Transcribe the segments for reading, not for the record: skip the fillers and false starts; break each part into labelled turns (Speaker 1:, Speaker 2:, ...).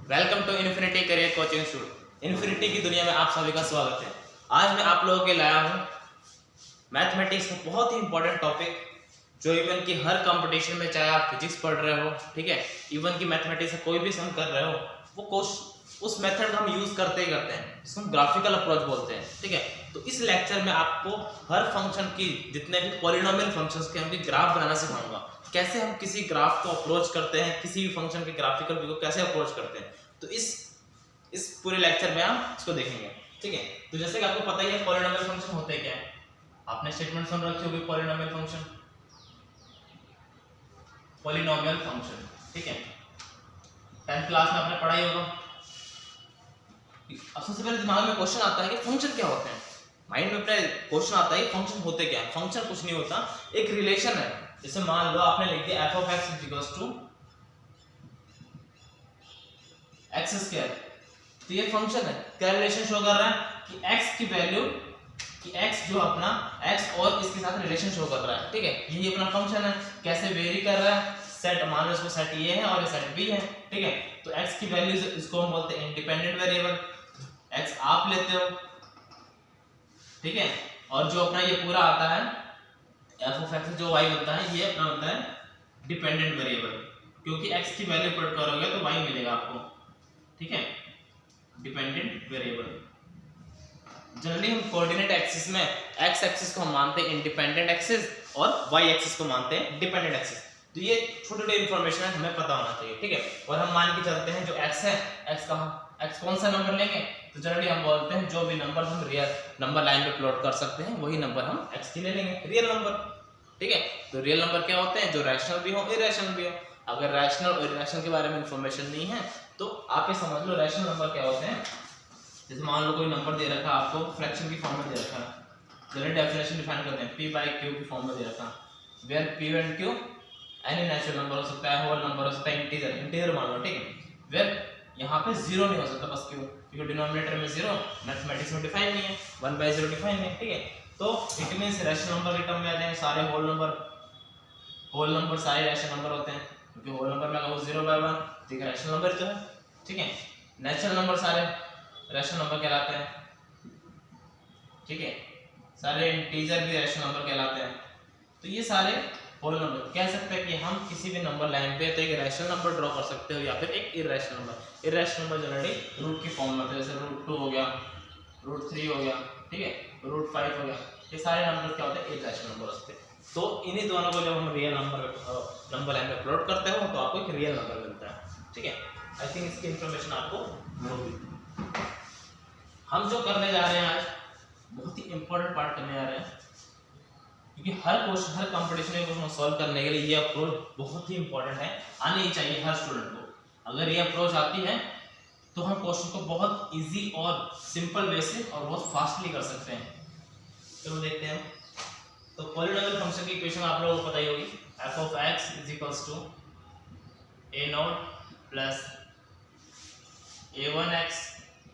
Speaker 1: Welcome to Infinity Career Coaching student. Infinity की दुनिया में आप सभी का स्वागत है। आज मैं आप लोगों के लाया हूँ मैथमेटिक्स का बहुत ही इंपॉर्टेंट टॉपिक, जो इवन कि हर कंपटीशन में, चाहे आप फिजिक्स पढ़ रहे हो, ठीक है, इवन कि मैथमेटिक्स का कोई भी सम कर रहे हो, वो कोर्स उस मेथड का हम यूज करते ही करते हैं, जिसको हम ग्राफिकल अप्रोच बोलते हैं। ठीक है, तो इस लेक्चर में आपको हर फंक्शन की, जितने भी पॉलिनोमियल फंक्शंस के, उनकी ग्राफ बनाना सिखाऊंगा। कैसे हम किसी ग्राफ को अप्रोच करते हैं, किसी भी फंक्शन के ग्राफिकल व्यू को कैसे अप्रोच करते हैं, तो इस पूरे लेक्चर में हम इसको देखेंगे। ठीक है, तो जैसे कि आपको पता ही है पॉलिनोमियल फंक्शन होते क्या है। आपने स्टेटमेंट सुन रखी होगी पॉलिनोमियल फंक्शन, पॉलिनोमियल फंक्शन, ठीक है, 10th क्लास में आपने पढ़ा ही होगा। अब सबसे पहले दिमाग में क्वेश्चन आता है कि फंक्शन क्या होते हैं। माइंड में अपने क्वेश्चन आता है फंक्शन होते क्या है। फंक्शन कुछ नहीं होता, एक रिलेशन है। जैसे मान लो आपने लिख दिया f of x is equals to x square, तो ये फंक्शन है। क्या रिलेशन शो कर रहा है कि x की वैल्यू, कि x जो अपना x और इसके साथ रिलेशन शो कर रहा है। ठीक है, यही अपना फंक्शन है। कैसे वेरी कर रहा है, सेट मान लो इसको सेट ये है और ये सेट b है। ठीक है, तो x की वैल्यू, इसको हम बोलते हैं इंडिपेंडेंट वेरिएबल। x आप लेते हो, ठीक है, और जो अपना ये पूरा आता है f of x जो y बनता है, ये अपना बनता है डिपेंडेंट वेरिएबल, क्योंकि x की वैल्यू पुट करोगे तो y मिलेगा आपको। ठीक है, डिपेंडेंट वेरिएबल। जनरली हम कोऑर्डिनेट एक्सिस में x एक्सिस को हम मानते हैं इंडिपेंडेंट एक्सिस और y एक्सिस को मानते हैं डिपेंडेंट एक्सिस। तो ये छोटे छोटे इंफॉर्मेशन है, हमें पता होना चाहिए। ठीक है, और हम मान के चलते हैं जो x है, x कौन सा नंबर लेंगे, तो जनरली हम बोलते हैं जो भी नंबर हम रियल नंबर लाइन पे प्लॉट कर सकते हैं, वही नंबर हम x की ले लेंगे, रियल नंबर। ठीक है, तो रियल नंबर क्या होते हैं, जो रैशनल भी हो, इरेशनल भी हो। अगर रैशनल और इरेशनल के बारे में इंफॉर्मेशन नहीं है तो आप ये समझ लो रैशनल नंबर क्या होते हैं। जैसे मान लो कोई नंबर दे रखा है आपको, फ्रैक्शन की फॉर्म में दे रखा है, चलिए डेफिनेशन डिफाइन करते हैं, p बाई q की फॉर्म में दे रखा है, where p and q any natural number हो सकता है, होल नंबर हो सकता है, इंटीजर मान लो। ठीक है, वेयर यहाँ पे जीरो नहीं हो सकता, बस क्यों, क्योंकि डिनोमिनेटर में जीरो, मैथमेटिक्स में डिफाइन नहीं है, 1/0 डिफाइन नहीं है। ठीक है, तो इट मींस रैशनल नंबर के टर्म में आते हैं सारे होल नंबर सारे रैशनल नंबर होते हैं, क्योंकि होल नंबर में अगर 0/1 तो एक रैशनल नंबर तो है। ठीक है, नेचुरल नंबर सारे रैशनल नंबर कहलाते हैं। ठीक है, सारे इंटीजर भी रैशनल नंबर कहलाते हैं। तो ये सारे होल नंबर कह सकते हैं कि हम किसी भी नंबर लाइन पे तो एक रैशनल नंबर ड्रॉ कर सकते हो या फिर एक irrational number. Irrational number generally root की फॉर्म में होते हैं, जैसे √2 हो गया, √3 हो गया, ठीक है, √5 हो गया। ये सारे नंबर क्या होते हैं, इरेशनल नंबर होते हैं। तो इन्हीं दोनों को जब हम रियल नंबर लाइन पे प्लॉट करते हो तो आपको एक रियल नंबर मिलता है। ठीक है, आई थिंक इसकी इंफॉर्मेशन आपको होगी। हम जो करने जा रहे हैं आज, बहुत ही इंपॉर्टेंट पार्ट करने जा रहे हैं, क्योंकि हर क्वेश्चन, हर कंपटीशन में क्वेश्चन सॉल्व करने के लिए ये अप्रोच बहुत ही इंपॉर्टेंट है, आनी ही चाहिए हर स्टूडेंट को। अगर ये अप्रोच आती है तो हम क्वेश्चन को बहुत इजी और सिंपल वे से और बहुत फास्टली कर सकते हैं। चलो देखते हैं। तो पॉलिनोमियल फंक्शन की इक्वेशन आप लोगों को पता ही होगी, f of x is equals to a0 plus a1x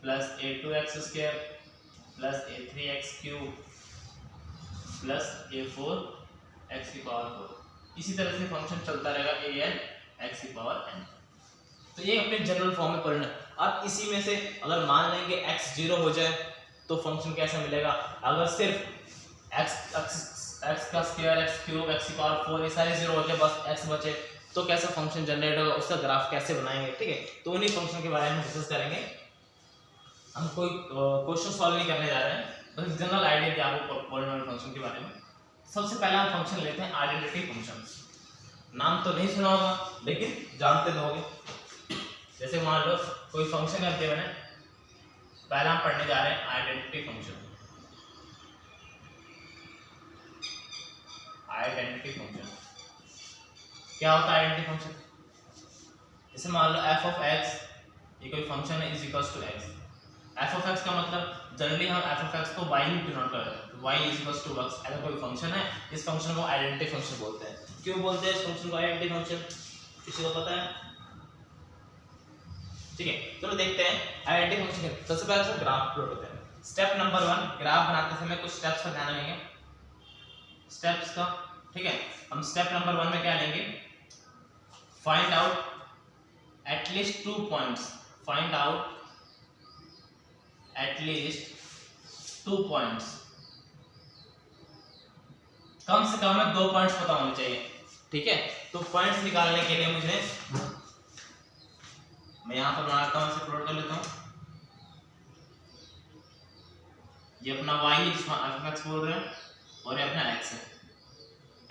Speaker 1: plus a2x square plus a3x cube plus a4 x की पावर 4। इसी तरह से फंक्शन चलता रहेगा an x की पावर n। तो ये अपने जनरल फॉर्म में पढ़ना। अब इसी में से अगर मान लेंगे x 0 हो जाए तो फंक्शन कैसा मिलेगा। अगर सिर्फ x का स्क्वायर, x क्यूब, x की पावर 4 ये सारे 0 हो जाए, बस x बचे, तो कैसा फंक्शन जनरेट होगा, उसका ग्राफ कैसे बनाएंगे। ठीक है, तो उन्हीं फंक्शन के बारे में डिस्कस करेंगे। हम कोई क्वेश्चन सॉल्व नहीं करने जा रहे हैं, बस जनरल आइडिया दिया आपको पॉलिनोमियल फंक्शन के बारे में। सबसे पहला हम फंक्शन लेते हैं आइडेंटिटी फंक्शन। नाम तो नहीं सुना होगा लेकिन जानते तो होंगे। जैसे मान लो कोई फंक्शन करते हुए पहला हम पढ़ने जा रहे हैं आइडेंटिटी फंक्शन। आइडेंटिटी फंक्शन क्या होता है आइडेंटिटी फंक्शन। जैसे मान लो f of x ये कोई फंक्शन है is equals to x। f of x का मतलब जनरली हम f of x को y ही डिनोट करते हैं, y is equals to x। अगर कोई फंक्शन है, इस फंक्शन को आइडेंटिटी फंक्शन बोलते हैं। क्यों बोलते हैं इस फंक्शन को आइडेंटिटी फंक्शन, किसी को पता है। ठीक है, चलो देखते हैं आइडेंटिटी फंक्शन। सबसे पहले से ग्राफ प्लॉट होते हैं। स्टेप नंबर 1, ग्राफ बनाते समय कुछ स्टेप्स का ध्यान रखेंगे, स्टेप्स का। ठीक है, हम स्टेप नंबर 1 में क्या लेंगे, find out at least 2 points find out at least 2 points, कम से कम हमें 2 पॉइंट्स पता होने चाहिए, ठीक है। तो पॉइंट्स निकालने के लिए मुझे, मैं यहां पर बनाता हूं, इसे प्लॉट कर लेता हूं। ये अपना y है जिसमें x बोल रहे हैं, और ये अपना x है।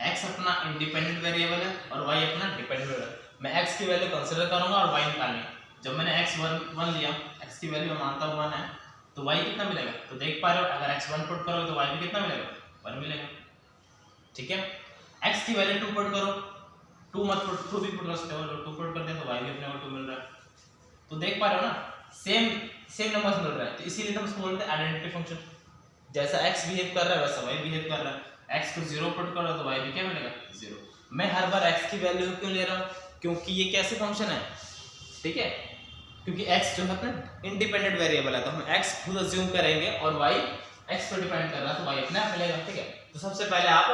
Speaker 1: x अपना इंडिपेंडेंट वेरिएबल है और y अपना डिपेंडेंट वेरिएबल है। मैं x की वैल्यू कंसीडर करूंगा और y निकालनी। जब मैंने x 1 लिया, x की वैल्यू मानता हूं 1 है, तो y कितना मिलेगा? तो देख पा रहे हो, अगर x 1 पुट करोगे तो y भी कितना मिलेगा? 1 मिलेगा, ठीक है। x की वैल्यू 2 पुट करो, 2 मत पुट, 2 भी पुट कर सकते हो, 2 पुट कर दें तो y भी अपने को 2 मिल रहा है। तो देख पा रहे हो ना, सेम नंबर्स मिल रहा है, तो इसीलिए हम इसको बोलते हैं आइडेंटिटी फंक्शन। जैसा x बिहेव कर रहा है वैसा y बिहेव कर रहा है। x को 0 पुट करो तो y भी क्या मिलेगा? 0। मैं हर बार x की वैल्यू क्यों ले रहा हूं? क्योंकि ये कैसे फंक्शन है, ठीक है, क्योंकि x जो है अपना इंडिपेंडेंट वेरिएबल है, तो हम x खुद अज्यूम करेंगे और y x पर डिपेंड कर रहा है, तो y अपने आप मिलेगा, ठीक है। तो सबसे पहले आप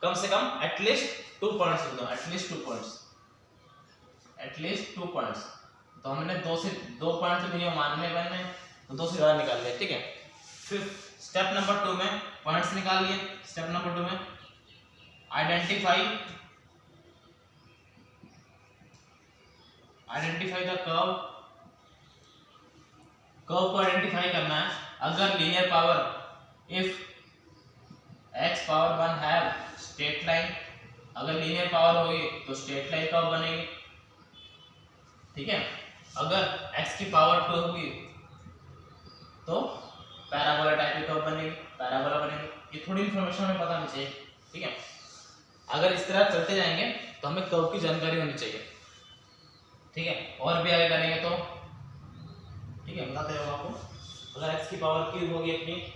Speaker 1: कम से कम एटलीस्ट 2 पॉइंट्स लिख दो, एटलीस्ट 2 पॉइंट्स, एटलीस्ट 2 पॉइंट्स। तो हमने 2 पॉइंट तो नहीं मानने बने, तो 2 से ज्यादा निकाल लिया, ठीक है। फिर स्टेप नंबर 2 में पॉइंट्स निकाल लिए। स्टेप नंबर 2 में आइडेंटिफाई द कर्व, कर्व को आइडेंटिफाई करना है। अगर linear power, if x power 1 have straight line, अगर लीनियर पावर होगी तो स्ट्रेट लाइन कर्व बनेगी, ठीक है। अगर x की पावर 2 होगी तो पैराबोला टाइप की कर्व बनेगी, पैराबोला बनेगी। ये थोड़ी इंफॉर्मेशन हमें पता होनी चाहिए, ठीक है। अगर इस तरह चलते जाएंगे तो हमें कर्व की जानकारी होनी चाहिए, ठीक है। और भी आगे करेंगे तो, ठीक है, बताते हो आपको। अगर x की पावर क्यूब होगी अपनी,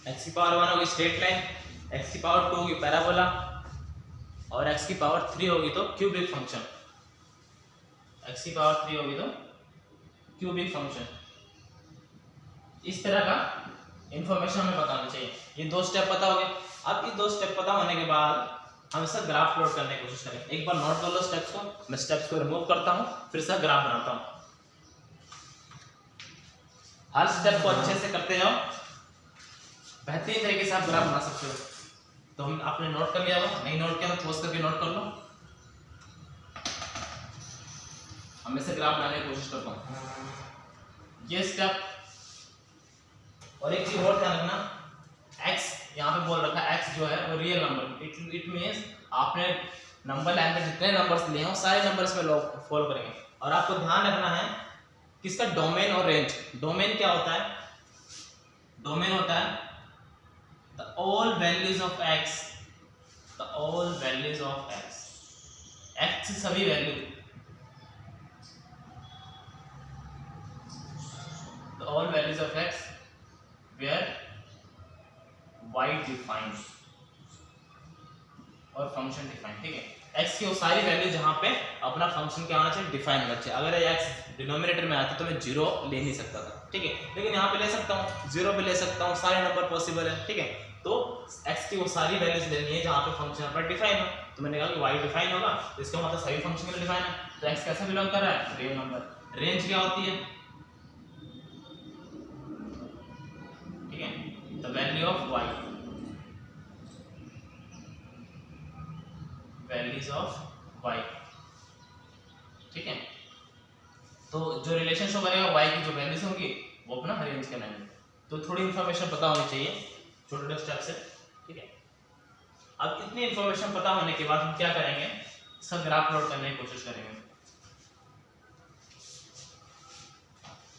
Speaker 1: x की पावर 1 होगी स्ट्रेट लाइन, x की पावर 2 होगी पैराबोला, और x की पावर 3 होगी तो क्यूबिक फंक्शन, x की पावर 3 होगी तो क्यूबिक फंक्शन। इस तरह का इंफॉर्मेशन हमें बताना चाहिए। ये 2 स्टेप पता हो गए। अब ये 2 स्टेप पता होने के बाद हम इसका ग्राफ प्लॉट करने की कोशिश करें। एक बार नोट कर लो स्टेप्स को, मैं स्टेप्स को रिमूव करता हूं, फिर इसका ग्राफ बनाता हूं। हर स्टेप को अच्छे से करते जाओ, बेहतरीन तरीके से आप ग्राफ बना सकते हो। तो हम आपने नोट कर लिया होगा, नहीं नोट किया तो पोस्ट करके नोट कर लो। हम इसे ग्राफ बनाने की कोशिश करता हूं। ये स्टेप, और एक चीज और ध्यान रखना, x यहाँ पे बोल रखा है, x जो है वो रियल नंबर, इट मींस आपने नंबर लाइन में जितने नंबर्स लिए हैं सारे नंबर्स में फॉलो करेंगे। और आपको ध्यान रखना है किसका, डोमेन और रेंज। डोमेन क्या होता है? डोमेन होता है the all values of x, the all values of x, x की सभी value, the all values of x where y defined और फंक्शन डिफाइन, ठीक है। x की वो सारी वैल्यू जहां पे अपना फंक्शन क्या होना चाहिए, डिफाइन होना चाहिए। अगर ये x डिनोमिनेटर में आता तो मैं 0 ले नहीं सकता था, ठीक है, लेकिन यहाँ पे ले सकता हूँ, 0 भी ले सकता हूँ, सारे नंबर पॉसिबल है, ठीक है। तो x की वो सारी वैल्यूज लेनी है जहां पे फंक्शन पर डिफाइन हो। तो मैंने कहा कि y डिफाइन होगा, तो इसका मतलब सभी फंक्शन के लिए डिफाइन है। तो x कैसा बिलोंग कर रहा है, रियल नंबर। रेंज क्या होती है, ठीक है, the value of y, values of y, ठीक है। तो जो रिलेशन शो करेगा y की जो वैल्यूज होंगी वो अपना रेंज कहलाएंगे। तो थोड़ी इंफॉर्मेशन पता होनी चाहिए छोटे छोटे स्टेप से, ठीक है। अब इतनी इंफॉर्मेशन पता होने के बाद हम क्या करेंगे, सब ग्राफ प्लॉट करने की कोशिश करेंगे।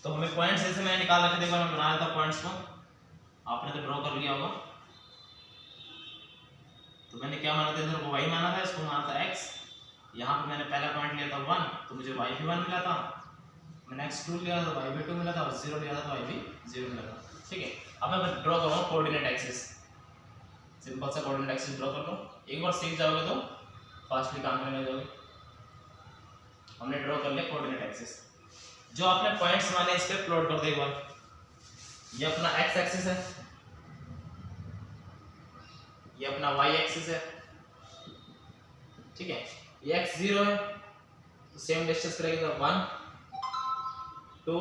Speaker 1: तो हमें पॉइंट्स जैसे मैंने निकाल रखे थे, एक बार मैं बना देता पॉइंट्स को, आपने तो ड्रॉ कर लिया होगा। तो मैंने क्या माना था, इधर को y माना था, इसको माना था x। यहाँ पे मैंने पहला पॉइंट लिया था 1, तो मुझे y भी 1 मिला था। मैंने x 2 लिया था तो y भी 2 मिला था, और 0 लिया था तो y भी 0 मिला था, ठीक है। अब मैं ड्रॉ कर रहा हूँ कोऑर्डिनेट एक्सिस, सिंपल सा कोऑर्डिनेट एक्सिस ड्रॉ कर लो। एक बार सीख जाओगे तो फास्टली काम करने लगोगे। हमने ड्रॉ कर लिया कोऑर्डिनेट एक्सिस। जो आपने पॉइंट्स माने इस पे प्लॉट कर दो एक बार। ये अपना x एक्सिस है, ये अपना y एक्सिस है, ठीक है। ये x 0 है तो सेम डिस्टेंस रहेगा 1 2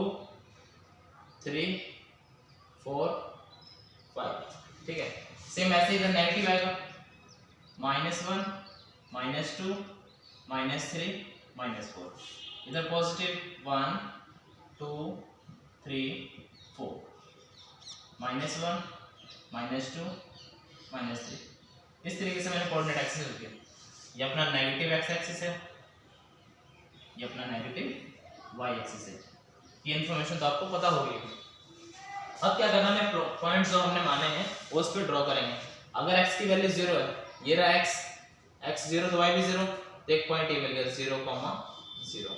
Speaker 1: 3 4 5, ठीक है। सेम ऐसे इधर नेगेटिव आएगा -1 -2 -3 -4, इधर पॉजिटिव 1 2 3 4 -1 -2 -3। इस तरीके से मैंने कोऑर्डिनेट एक्सिस रख दिया। ये अपना नेगेटिव एक्स एक्सिस है, ये अपना नेगेटिव वाई एक्सिस है। ये इन्फॉर्मेशन तो आपको पता होगी। अब क्या करना है, पॉइंट्स जो हमने माने हैं वो उस पर ड्रॉ करेंगे। अगर x की वैल्यू 0 है, ये रहा x 0 तो y भी 0, तो एक पॉइंट ये मिल गया 0,0,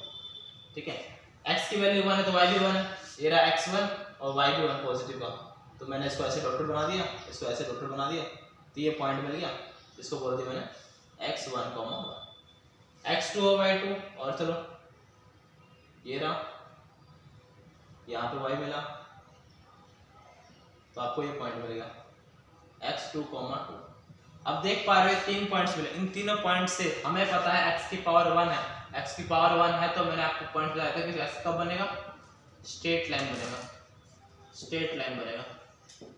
Speaker 1: ठीक है। x की वैल्यू 1 है तो y भी 1 है, ये रहा x1 और y भी 1 पॉजिटिव का, तो मैंने इसको ऐसे डॉटेड बना दिया, इसको ऐसे डॉटेड बना दिया, तो ये पॉइंट मिल गया। इसको बोल दिया मैंने x1, x2 और y2, और चलो ये रहा, यहाँ पे y मिला तो आपको ये पॉइंट मिलेगा x2, 2। अब देख पा रहे हो 3 पॉइंट्स मिले। इन तीनों पॉइंट से हमें पता है x की पावर 1 है, x की पावर 1 है तो मैंने आपको पॉइंट बताया था कि x कब बनेगा, स्ट्रेट लाइन बनेगा, स्ट्रेट लाइन बनेगा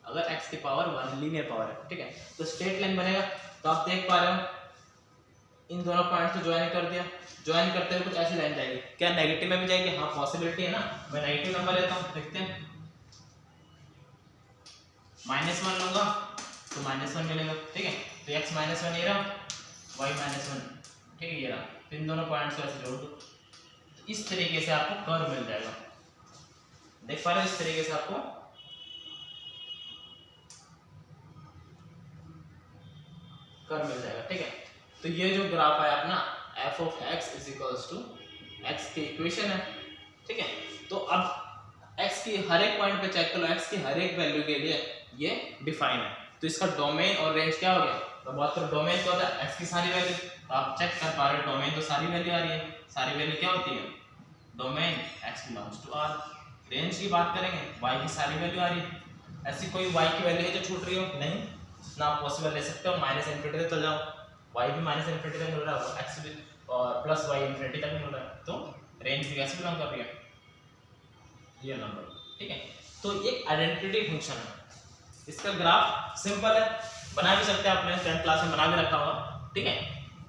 Speaker 1: अगर x की पावर 1 लीनियर पावर है, ठीक है। तो स्ट्रेट लाइन बनेगा, तो आप देख पा रहे हो इन दोनों पॉइंट्स को ज्वाइन कर दिया। ज्वाइन करते हुए कुछ ऐसी लाइन जाएगी, क्या नेगेटिव में भी जाएगी? हाँ पॉसिबिलिटी है ना। मैं नेगेटिव नंबर लेता हूँ, देखते हैं। -1 लूंगा तो -1 मिलेगा, ठीक है। तो x -1 ये रहा, y -1, ठीक है, ये रहा। तो इन दोनों पॉइंट्स को ऐसे जोड़ दो, तो इस तरीके से आपको कर्व मिल जाएगा। देख पा रहे हो, इस तरीके से आपको कर्व मिल जाएगा, ठीक है। तो ये जो ग्राफ है अपना f of x = x की इक्वेशन है, ठीक है। तो अब x की हर एक पॉइंट पे चेक करो, x की हर एक वैल्यू के लिए ये डिफाइन है। तो इसका डोमेन और रेंज क्या हो गया? तो बात करो डोमेन क्या होता है, x की सारी वैल्यू, तो आप चेक कर पा रहे हो डोमेन तो सारी वैल्यू आ रही है। सारी वैल्यू क्या होती है? Domain x belongs to R। Range की बात करेंगे, y की सारी वैल्यू आ रही है। ऐसी कोई y की वैल्यू है जो छूट रही हो? नहीं ना, आप पॉसिबल ले सकते हो -∞ तक चल जाओ, y भी -∞ तक मिल रहा है, x भी और प्लस y ∞ तक मिल रहा है, तो रेंज भी कैसे बिलोंग कर रही है? रियल नंबर, ठीक है। तो ये आइडेंटिटी फंक्शन है। इसका ग्राफ सिंपल है, बना भी सकते हैं, आपने 10th क्लास में बना भी रखा होगा, ठीक है।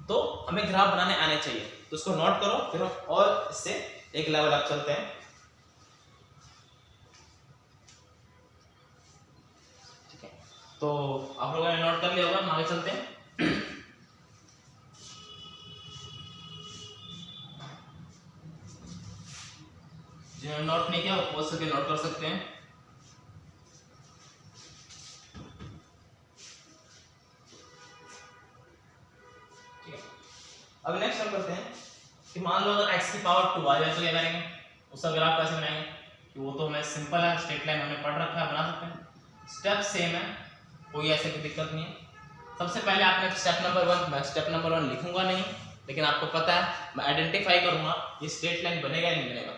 Speaker 1: तो हमें ग्राफ बनाने आने चाहिए, तो उसको नोट करो, फिर और इससे एक लेवल अप चलते हैं, ठीक है। तो आप लोगों ने नोट कर लिया होगा, आगे चलते हैं। जिन्होंने नोट नहीं किया वो पोस्ट करके नोट कर सकते हैं। ठीक है, अब नेक्स्ट हम करते हैं कि मान लो अगर x की पावर 2 आ जाए तो क्या करेंगे, उसका ग्राफ कैसे बनाएंगे? कि वो तो हमें सिंपल है, स्ट्रेट लाइन हमने पढ़ रखा है, बना सकते हैं। स्टेप सेम है, कोई ऐसे कोई दिक्कत नहीं है। सबसे पहले आपने स्टेप नंबर 1, मैं स्टेप नंबर 1 लिखूंगा नहीं, लेकिन आपको पता है मैं आइडेंटिफाई करूंगा ये स्ट्रेट लाइन बनेगा या नहीं बनेगा,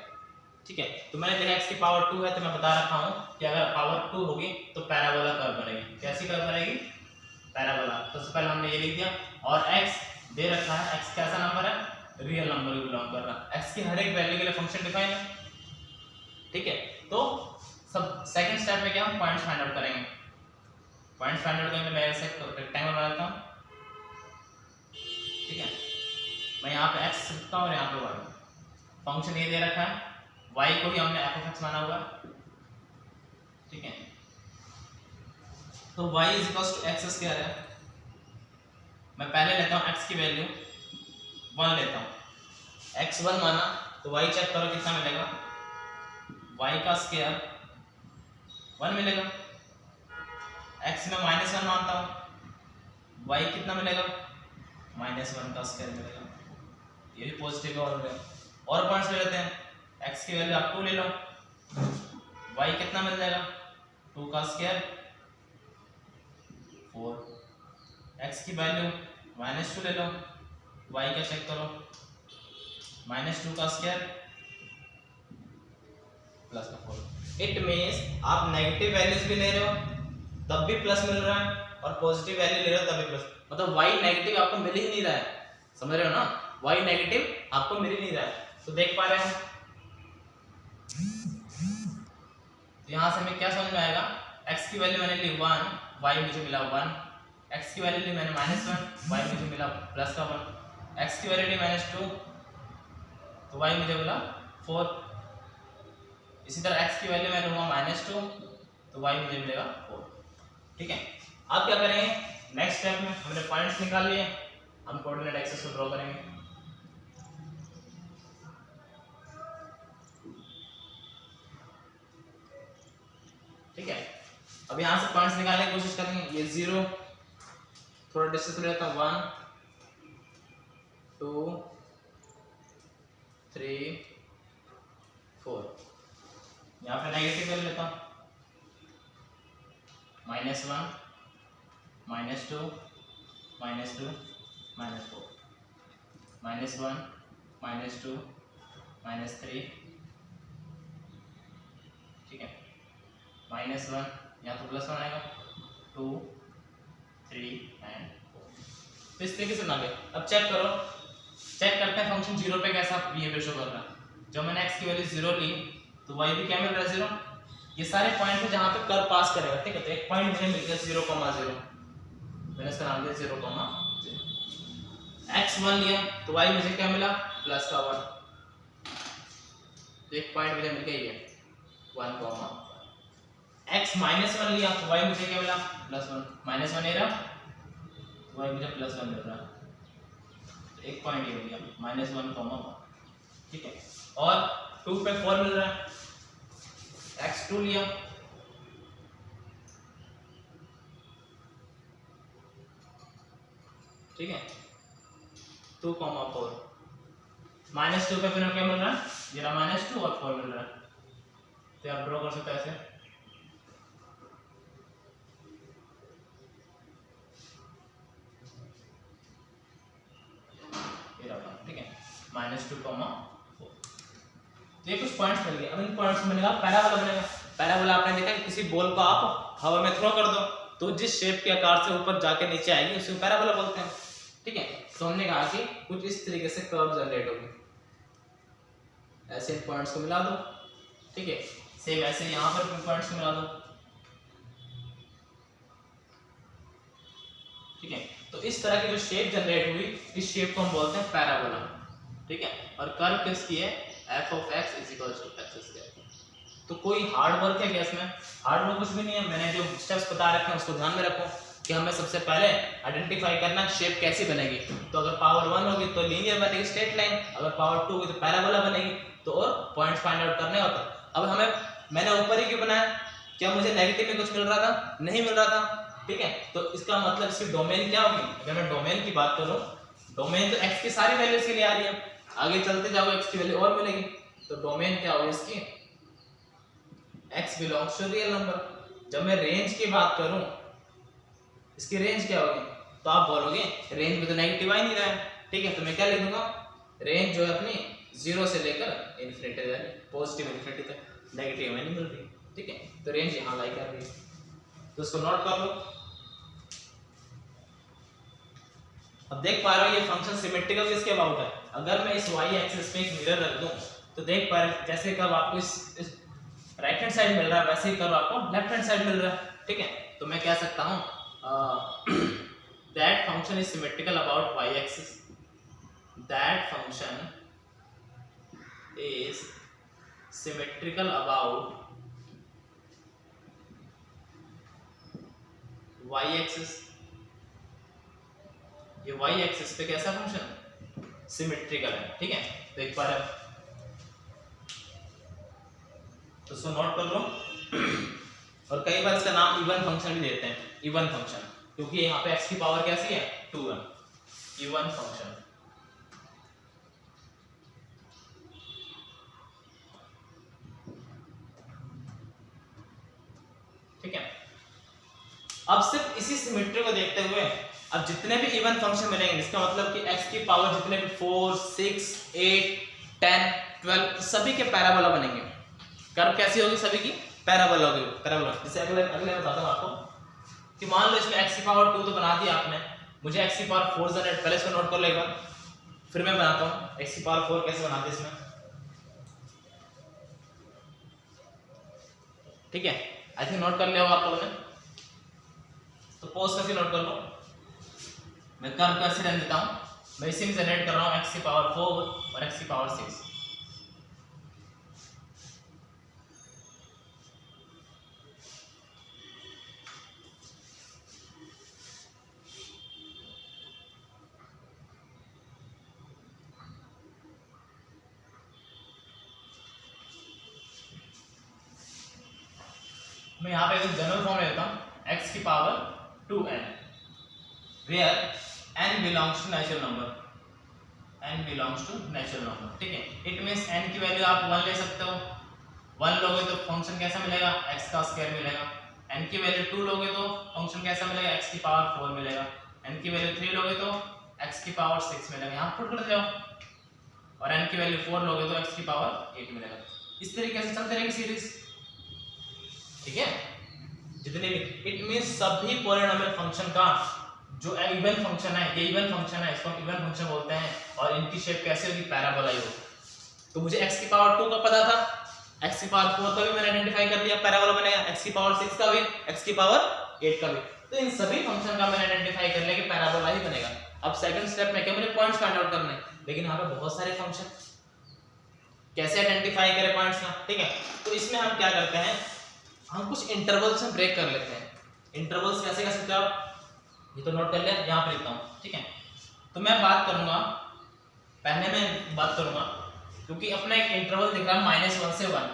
Speaker 1: ठीक है। तो मैंने देखा x की पावर 2 है, तो मैं बता रखा हूं कि अगर पावर 2 होगी तो पैराबोला कर्व बनेगी। कैसी कर्व बनेगी? पैराबोला। तो सबसे पहले हमने ये लिख दिया, और x दे रखा है, x कैसा नंबर है? रियल नंबर को बिलोंग कर रहा है। x की हर एक वैल्यू के लिए फंक्शन डिफाइन है, ठीक है। तो सब सेकंड स्टेप में क्या हम पॉइंट्स फाइंड आउट करेंगे। पॉइंट्स फाइंड आउट करेंगे, मैं ऐसे रेक्टेंगल बना लेता हूं, ठीक है। मैं यहाँ पे x लिखता हूं और यहाँ पे y। फंक्शन ये दे रखा है, y को ही हमने f of x माना हुआ है, ठीक है। तो y = x स्क्वायर है। मैं पहले लेता हूँ x की वैल्यू 1 लेता हूँ, x1 माना तो y चेक करो कितना मिलेगा, y का स्क्वायर 1 मिलेगा। x में -1 मानता हूँ, y कितना मिलेगा? -1 का स्क्वायर मिलेगा। ये भी पॉजिटिव है और पॉइंट्स ले लेते हैं। x की वैल्यू आप 2 ले लो, y कितना मिल जाएगा? 2 का स्क्वायर 4। x की वैल्यू -2 ले लो, y का चेक करो, -2 का स्क्वायर प्लस का 4। इट मींस आप नेगेटिव वैल्यूज भी ले रहे हो तब भी प्लस मिल रहा है, और पॉजिटिव वैल्यू ले रहे हो तब भी प्लस, मतलब y नेगेटिव आपको मिल ही नहीं रहा है, समझ रहे हो ना? y नेगेटिव आपको मिल ही नहीं रहा है। तो देख पा रहे हैं यहाँ से हमें क्या समझ में आएगा, x की वैल्यू मैंने ली 1, y मुझे मिला 1, x की वैल्यू ली मैंने -1, y मुझे मिला प्लस का 1, x की वैल्यू ली -2 तो y मुझे मिला 4। इसी तरह x की वैल्यू मैं लूंगा -2 तो y मुझे मिलेगा 4। ठीक है, अब क्या करेंगे, नेक्स्ट स्टेप में हमने पॉइंट्स निकाल लिए, हम कोऑर्डिनेट एक्सिस को ड्रॉ करेंगे। ठीक है, अब यहाँ से पॉइंट्स निकालने की कोशिश करेंगे। ये 0 थोड़ा डिस्टेंस ले लेता हूँ, 1 2 3 4, यहाँ पे नेगेटिव ले लेता हूँ, -1 -2 -2 -4 -1 -2 -3। ठीक है, -1 यहाँ तो +1 आएगा, 2 3 एंड 4। तो इस तरीके से बना गए। अब चेक करो, चेक करते हैं फंक्शन 0 पे कैसा बिहेवियर शो कर रहा है। जब मैंने x की वैल्यू 0 ली तो y भी क्या मिल रहा है 0। ये सारे पॉइंट है जहाँ पे कर्व पास करेगा। ठीक है, तो एक पॉइंट मुझे मिल गया 0,0, मैंने इसका नाम दिया 0,0। x1 लिया तो y मुझे क्या मिला प्लस का 1, तो एक पॉइंट मुझे मिल गया ये 1, x -1 लिया तो y मुझे क्या मिला +1, -1 ले रहा तो y मुझे +1 मिल रहा है, तो एक पॉइंट ये हो गया -1,1। ठीक है, और 2 पे 4 मिल रहा है, x2 लिया ठीक है 2,4, -2 पे फिर क्या मिल रहा है, ये रहा -2 और 4 मिल रहा है। तो आप ड्रॉ कर सकते हैं ऐसे, ठीक है -2,4। तो ये कुछ पॉइंट्स मिल गए। अब इन पॉइंट्स में पैराबोला बनेगा। पैराबोला आपने देखा कि किसी बॉल को आप हवा में थ्रो कर दो तो जिस शेप के आकार से ऊपर जाके नीचे आएगी उसे पैराबोला बोलते हैं। ठीक है, तो हमने कहा कि कुछ इस तरीके से कर्व जनरेट होगी, ऐसे इन पॉइंट्स को मिला दो। ठीक है, सेम ऐसे यहाँ पर पॉइंट्स को मिला दो। ठीक है, तो इस तरह की जो शेप जनरेट हुई इस शेप को हम बोलते हैं पैराबोला। ठीक है, और कर्व किसकी है, f of x is equal to x²। तो कोई हार्ड वर्क है क्या इसमें, हार्ड वर्क कुछ भी नहीं है। मैंने जो स्टेप्स बता रखे हैं उसको ध्यान में रखो कि हमें सबसे पहले आइडेंटिफाई करना शेप कैसी बनेगी। तो अगर पावर 1 होगी तो लीनियर बनेगी स्ट्रेट लाइन, अगर पावर 2 होगी तो पैराबोला बनेगी। तो और पॉइंट्स फाइंड आउट करने होता। अब हमें मैंने ऊपर ही क्यों बनाया, क्या मुझे नेगेटिव में कुछ मिल रहा था, नहीं मिल रहा था। ठीक है, तो इसका मतलब इसकी डोमेन क्या होगी। अगर मैं डोमेन की बात करूं, डोमेन तो x की सारी वैल्यूज के लिए आ रही है, आगे चलते जाओ x की वैल्यू और मिलेगी। तो डोमेन क्या होगी इसकी, x belongs to real number. जब मैं रेंज की बात करूं, इसकी रेंज क्या होगी, तो आप बोलोगे रेंज में तो नेगेटिव आ ही नहीं रहा है। ठीक है, तो मैं क्या लिख दूंगा, रेंज जो है अपनी 0 से लेकर इन्फिनिटी तक, पॉजिटिव इन्फिनिटी तक, नेगेटिव में नहीं मिल रही। ठीक है, तो रेंज यहाँ लाई कर रही है, तो इसको नोट कर लो। अब देख पा रहे हो ये फंक्शन सिमेट्रिकल किसके अबाउट है। अगर मैं इस y एक्सिस पे एक मिरर रख दूं तो देख पा रहे जैसे कर्व आपको इस राइट हैंड साइड मिल रहा है वैसे ही कर्व आपको लेफ्ट हैंड साइड मिल रहा है। ठीक है, तो मैं कह सकता हूं that function is symmetrical about y axis, that function is symmetrical about y axis. ये y एक्सिस पे कैसा फंक्शन, सिमेट्रिकल है। ठीक है, तो एक बार तो इसको नोट कर लो। और कई बार इसका नाम इवन फंक्शन भी देते हैं, इवन फंक्शन, क्योंकि यहाँ पे x की पावर कैसी है 2 है, इवन फंक्शन। ठीक है, अब सिर्फ इसी सिमेट्री को देखते हुए अब जितने भी इवन फंक्शन मिलेंगे, इसका मतलब कि x की पावर जितने भी 4, 6, 8, 10, 12 सभी के पैराबोला बनेंगे। कर्व कैसी होगी, सभी की पैराबोला होगी, पैराबोला। जैसे अगले बताता हूं आपको कि मान लो इसमें x की पावर 2 तो बना दी आपने, मुझे x की पावर 4 जनरेट, पहले इसको नोट कर लो एक बार। फिर मैं बनाता हूँ x की पावर 4 कैसे बनाते हैं इसमें, ठीक है। आई थिंक नोट कर लिया होगा आप लोगों ने, तो पॉज करके नोट कर लो। मैं कर्व कैसे रहने देता हूँ, मैं इसी में जनरेट कर रहा हूँ x की पावर 4 और x की पावर 6। मैं यहाँ पे एक जनरल फॉर्म लेता हूँ x की power 2n, where n belongs to natural number, n belongs to natural number, ठीक है। इट मींस n की वैल्यू आप 1 ले सकते हो, 1 लोगे तो फंक्शन कैसा मिलेगा, x का स्क्वायर मिलेगा। n की वैल्यू 2 लोगे तो फंक्शन कैसा मिलेगा, x की पावर 4 मिलेगा। n की वैल्यू 3 लोगे तो x की पावर 6 मिलेगा, यहाँ पुट कर जाओ। और n की वैल्यू 4 लोगे तो x की पावर 8 मिलेगा। इस तरीके से चलते रहेगी सीरीज, ठीक है। जितने भी, इट मींस सभी पॉलिनोमियल फंक्शन का जो इवन फंक्शन है, ये इवन फंक्शन है, इसको हम इवन फंक्शन बोलते हैं, और इनकी शेप कैसे होगी, पैराबोला ही होगी। तो मुझे x की पावर 2 का पता था, x की पावर 4 का भी मैंने आइडेंटिफाई कर लिया, पैराबोला बनेगा। x की पावर 6 का भी, x की पावर 8 का भी, तो इन सभी फंक्शन का मैंने आइडेंटिफाई कर लिया कि पैराबोला ही बनेगा। अब सेकंड स्टेप में क्या, मुझे पॉइंट्स फाइंड आउट करने हैं, लेकिन यहाँ पे बहुत सारे फंक्शन, कैसे आइडेंटिफाई करें पॉइंट्स का, ठीक है। तो इसमें हम क्या करते हैं, हम कुछ इंटरवल्स में ब्रेक कर लेते हैं। इंटरवल्स कैसे कर सकते हो आप, ये तो नोट कर लिया, यहाँ पे लिखता हूँ, ठीक है। तो मैं बात करूंगा, पहले मैं बात करूंगा, क्योंकि अपना एक इंटरवल दिख रहा है -1 से 1,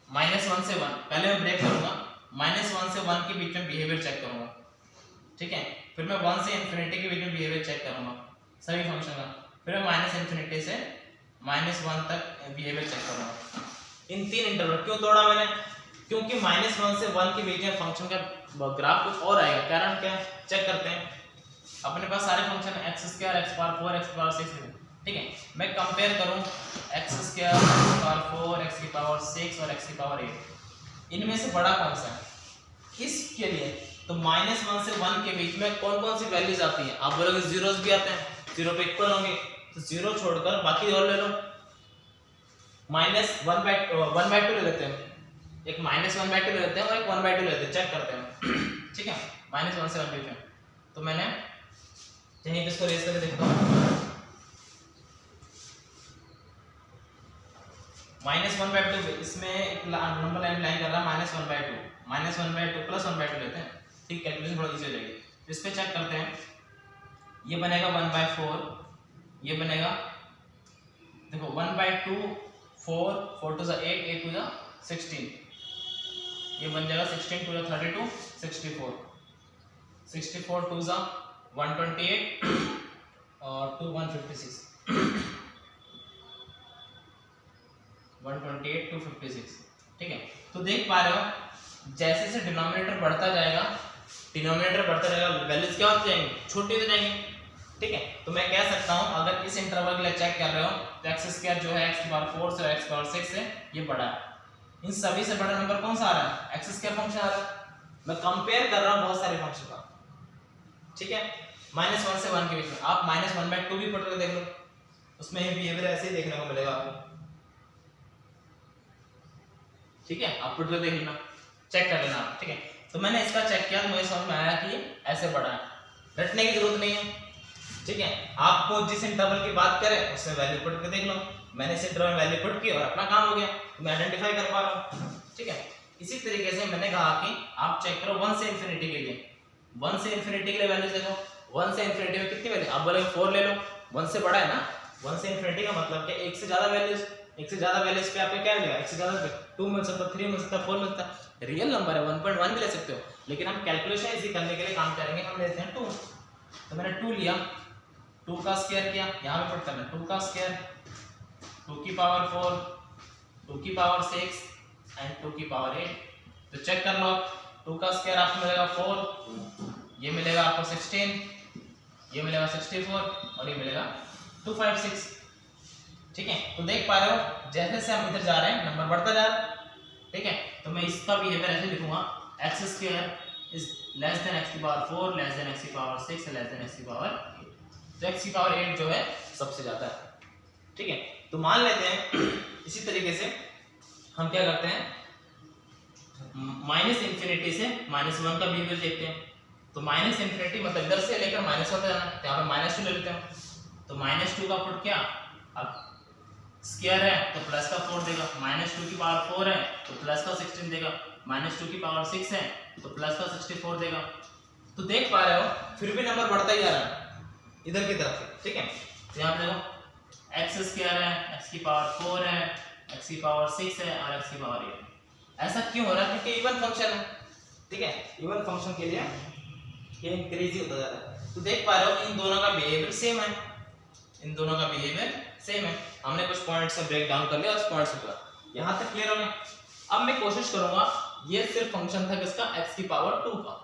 Speaker 1: -1 से 1, पहले मैं ब्रेक करूंगा, -1 से 1 के बीच में बिहेवियर चेक करूंगा, ठीक है। फिर मैं 1 से इन्फिनिटी के बीच में बिहेवियर चेक करूंगा सभी फंक्शन का, फिर मैं -∞ से -1 तक बिहेवियर चेक करूंगा। इन 3 इंटरवल क्यों तोड़ा मैंने, क्योंकि -1 से 1 के बीच में फंक्शन का ग्राफ कुछ और आएगा। कारण क्या है, चेक करते हैं। अपने पास सारे function x square, x power 4, x power 6 है, ठीक है। मैं कंपेयर करूं x square, x power 4, x की पावर 6 और x की पावर 8, इनमें से बड़ा कौन सा है इसके लिए। तो -1 से 1 के बीच में कौन कौन सी वैल्यूज आती हैं, आप बोलोगे जीरोस भी आते हैं, 0 पे इक्वल होंगे, तो 0 छोड़कर बाकी और ले लो। -1/2 ले लेते हैं, एक -1/2 ले लेते हैं और एक 1/2 ले लेते हैं, चेक करते हैं, ठीक है। -1 से 1 बीच में, तो मैंने यहीं पे इसको रेज करके देखता हूँ, -1/2, इसमें एक नंबर लाइन कर रहा है -1/2 प्लस 1/2 लेते हैं, ठीक, कैलकुलेशन थोड़ा इजी हो जाएगी। इस पे चेक करते हैं, ये बनेगा 1/4, ये बनेगा, देखो 1/2, 4 2 8, 8 2 16, ये बन जाएगा 16 2 32, 64, 64 2 128 और 2 156, 128 256, ठीक है। तो देख पा रहे हो, जैसे जैसे डिनोमिनेटर बढ़ता जाएगा, वैल्यूज क्या होती जाएंगी, छोटी होती जाएंगी, ठीक है। तो मैं कह सकता हूं, अगर इस इंटरवल के लिए चेक कर रहे हो तो x स्क्वायर जो है x की पावर 4 से और x पावर 6 से ये बड़ा है। इन सभी से बड़ा नंबर कौन सा आ रहा है, x स्क्वायर फंक्शन आ रहा है। मैं कंपेयर कर रहा हूं बहुत सारे फंक्शन का, ठीक है। -1 से 1 के बीच में आप -1/2 भी पढ़ कर देख लो, उसमें ये बिहेवियर ऐसे ही देखने को मिलेगा आपको, ठीक है। आप पढ़ कर देख लेना, चेक कर लेना, ठीक है। तो मैंने इसका चेक किया तो मुझे समझ में आया कि ऐसे बड़ा है, रटने की जरूरत नहीं है, ठीक है। आपको जिस इंटरवल की बात करें उसमें वैल्यू पुट करके देख लो, मैंने इस इंटरवल में वैल्यू पुट की और अपना काम हो गया, तो मैं आइडेंटिफाई कर पा रहा हूं, ठीक है। इसी तरीके से मैंने कहा कि आप चेक करो 1 से इन्फिनिटी के लिए, 1 से इन्फिनिटी के लिए वैल्यू देखो, 1 से इन्फिनिटी में कितनी वैल्यू, आप बोलोगे 4 ले लो, 1 से बड़ा है ना, 1 से इन्फिनिटी का मतलब क्या, एक से ज्यादा वैल्यूज, एक से ज्यादा वैल्यूज पे आपको क्या मिलेगा, एक से ज्यादा 2 मिल सकता, 3 मिल सकता, 4 मिल सकता, रियल नंबर है 1.1 भी ले सकते हो, लेकिन हम कैलकुलेशन इजी करने के लिए काम करेंगे, हम लेते हैं 2। तो मैंने 2 लिया, 2 का स्क्वायर किया, यहाँ पे पुट करना है 2 का स्क्वायर, 2 की पावर 4, 2 की पावर 6 एंड 2 की पावर 8। तो चेक कर लो, 2 का स्क्वायर आपको मिलेगा 4, ये मिलेगा आपको 16, ये मिलेगा 64 और ये मिलेगा 256, ठीक है। तो देख पा रहे हो जैसे जैसे हम इधर जा रहे हैं नंबर बढ़ता जा रहा है, ठीक है। तो मैं इसका बिहेवियर ऐसे लिखूंगा, x square is less than x की पावर 4 लेस देन x की पावर 6 लेस देन x की पावर 8, तो x की पावर 8 जो है सबसे ज्यादा है। ठीक है, तो मान लेते हैं इसी तरीके से हम क्या करते हैं, माइनस इंफिनिटी से -1 का बिहेवियर देखते हैं। तो माइनस इंफिनिटी मतलब इधर से लेकर -1 तक जाना है, तो यहाँ पे -2 ले लेते हैं। तो -2 का पुट क्या, अब स्क्वायर है तो प्लस का 4 देगा, -2 की पावर 4 है तो प्लस का 16 देगा, -2 की पावर 6 है तो प्लस का 64 देगा। तो देख पा रहे हो फिर भी नंबर बढ़ता ही जा रहा है इधर की तरफ से। ठीक है, तो यहाँ पे देखो x स्क्वायर है, x की पावर 4 है, x की पावर 6 है और x की पावर 8 है। ऐसा क्यों हो रहा है, क्योंकि इवन फंक्शन है। ठीक है, इवन फंक्शन के लिए ये इंक्रीज ही होता जा रहा है। तो देख पा रहे हो इन दोनों का बिहेवियर सेम है, इन दोनों का बिहेवियर सेम है। हमने कुछ पॉइंट्स से ब्रेक डाउन कर लिया, उस पॉइंट्स पर यहां तक क्लियर हो गया। अब मैं कोशिश करूंगा, ये सिर्फ फंक्शन था किसका, x की पावर 2 का।